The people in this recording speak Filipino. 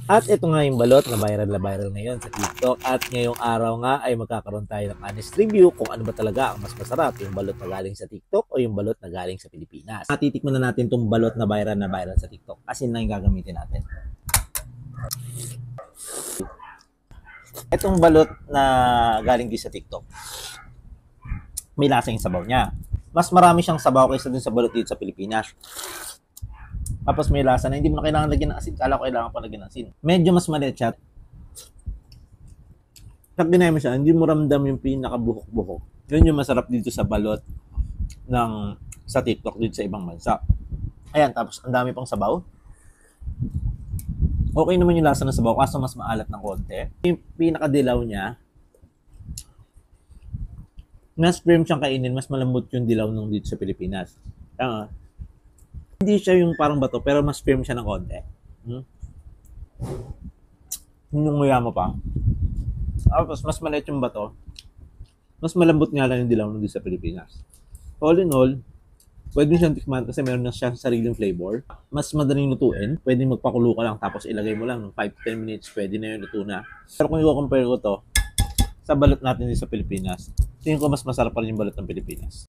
At ito nga yung balot na viral ngayon sa TikTok. At ngayong araw nga ay magkakaroon tayo ng honest review kung ano ba talaga ang mas masarap, yung balot na galing sa TikTok o yung balot na galing sa Pilipinas. Titikman na natin itong balot na viral sa TikTok. Asin lang yung gagamitin natin. Itong balot na galing din sa TikTok, may lasa yung sabaw niya. Mas marami siyang sabaw kaysa dun sa balot dito sa Pilipinas. Tapos may lasa na hindi mo na kailangan lagyan ng asin. Kala ko kailangan pa lagyan ng asin. Medyo mas maliit siya. Pag ginaya mo siya, hindi mo ramdam yung pinakabuhok-buhok. Yun yung masarap dito sa balot sa TikTok dito sa ibang bansa. Ayan, tapos ang dami pang sabaw. Okay naman yung lasa ng sabaw, kaso mas maalat ng konti. Yung pinakadilaw niya, mas firm siyang kainin, mas malambot yung dilaw nung dito sa Pilipinas. Hindi siya yung parang bato, pero mas firm siya ng konti. Yung nguya mo pa. Tapos mas maliit yung bato. Mas malambot nga lang yung dilaw nung dito sa Pilipinas. All in all, pwede siyang tikman kasi meron na siyang sariling flavor. Mas madaling lutuin. Pwede magpakulo ka lang tapos ilagay mo lang ng 5-10 minutes. Pwede na yun, luto na. Pero kung i-compare ko to sa balot natin dito sa Pilipinas, tingin ko mas masarap pa rin yung balot ng Pilipinas.